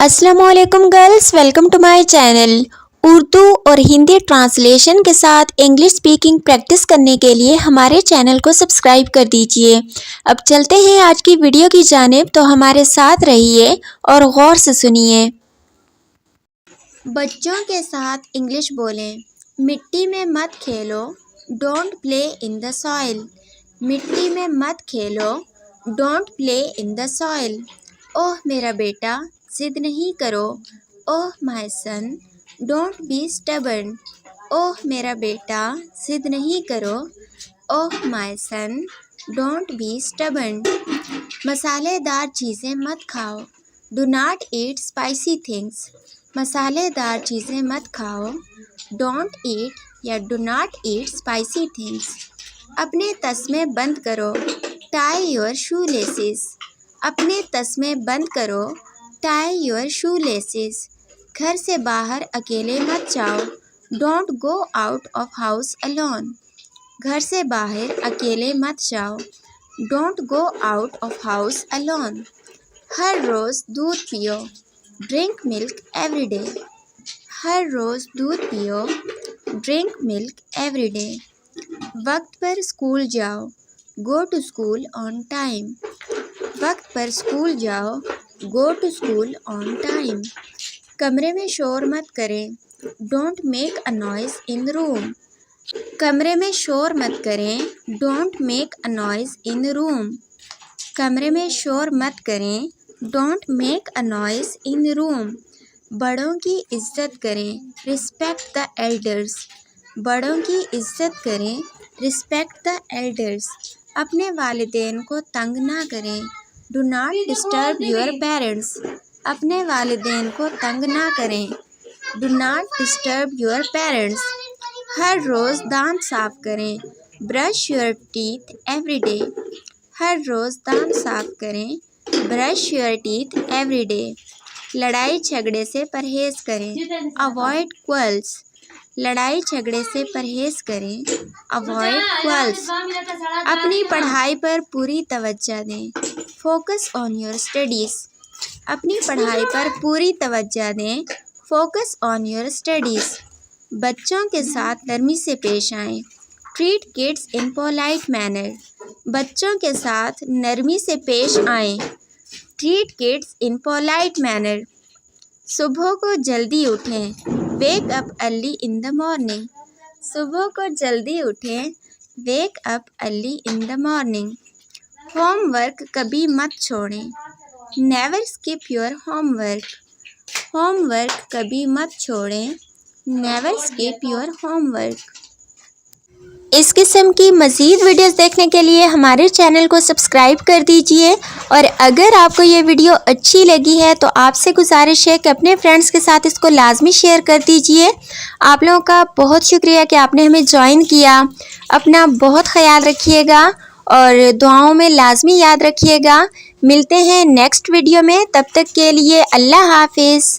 अस्सलामुअलैकुम girls, welcome to my channel. Urdu और Hindi translation के साथ इंग्लिश स्पीकिंग प्रैक्टिस करने के लिए हमारे चैनल को सब्सक्राइब कर दीजिए। अब चलते हैं आज की वीडियो की जानिब, तो हमारे साथ रहिए और गौर से सुनिए। बच्चों के साथ इंग्लिश बोलें। मिट्टी में मत खेलो, don't play in the soil. मिट्टी में मत खेलो, don't play in the soil. ओह मेरा बेटा, जिद नहीं करो। Oh my son, don't be stubborn. ओह मेरा बेटा, जिद नहीं करो। Oh my son, don't be stubborn. मसालेदार चीज़ें मत खाओ, do not eat spicy things. मसालेदार चीज़ें मत खाओ, डोंट ईट या do not eat spicy things. अपने तस्मे बंद करो, टाई योर शू लेसेस। अपने तस्मे बंद करो, टाई योर शू लेसेस। घर से बाहर अकेले मत जाओ, don't go out of house alone. घर से बाहर अकेले मत जाओ, don't go out of house alone. हर रोज़ दूध पियो, ड्रिंक मिल्क एवरी डे। हर रोज़ दूध पियो, ड्रिंक मिल्क एवरी डे। वक्त पर स्कूल जाओ, go to school on time. वक्त पर स्कूल जाओ, go to school on time. कमरे में शोर मत करें, don't make a noise in the room. कमरे में शोर मत करें, don't make a noise in the room. कमरे में शोर मत करें, don't make a noise in the room. बड़ों की इज्जत करें, रिस्पेक्ट द एल्डर्स। बड़ों की इज्जत करें, रिस्पेक्ट द एल्डर्स। अपने वालिदैन को तंग ना करें, do not disturb your parents. अपने वालिदैन को तंग ना करें, do not disturb your parents. हर रोज़ दांत साफ करें, brush your teeth every day. हर रोज़ दांत साफ करें, brush your teeth every day. लड़ाई झगड़े से परहेज़ करें, अवॉइड क्वल्स। लड़ाई झगड़े से परहेज़ करें, अवॉइड क्वल्स। अपनी पढ़ाई पर पूरी तवज्जो दें, फोकस ऑन योर स्टडीज़। अपनी पढ़ाई पर पूरी तवज्जो दें, फोकस ऑन योर स्टडीज़। बच्चों के साथ नरमी से पेश आएँ, treat kids in polite manner. बच्चों के साथ नरमी से पेश आएँ, treat kids in polite manner. सुबह को जल्दी उठें, wake up early in the morning. सुबह को जल्दी उठें, wake up early in the morning. Homework कभी मत छोड़ें, never skip your homework. Homework कभी मत छोड़ें, नेवर स्किप योर होमवर्क। इस किस्म की मज़ीद वीडियोस देखने के लिए हमारे चैनल को सब्सक्राइब कर दीजिए। और अगर आपको ये वीडियो अच्छी लगी है तो आपसे गुजारिश है कि अपने फ्रेंड्स के साथ इसको लाजमी शेयर कर दीजिए। आप लोगों का बहुत शुक्रिया कि आपने हमें ज्वाइन किया। अपना बहुत ख्याल रखिएगा और दुआओं में लाजमी याद रखिएगा। मिलते हैं नेक्स्ट वीडियो में, तब तक के लिए अल्लाह हाफिज़।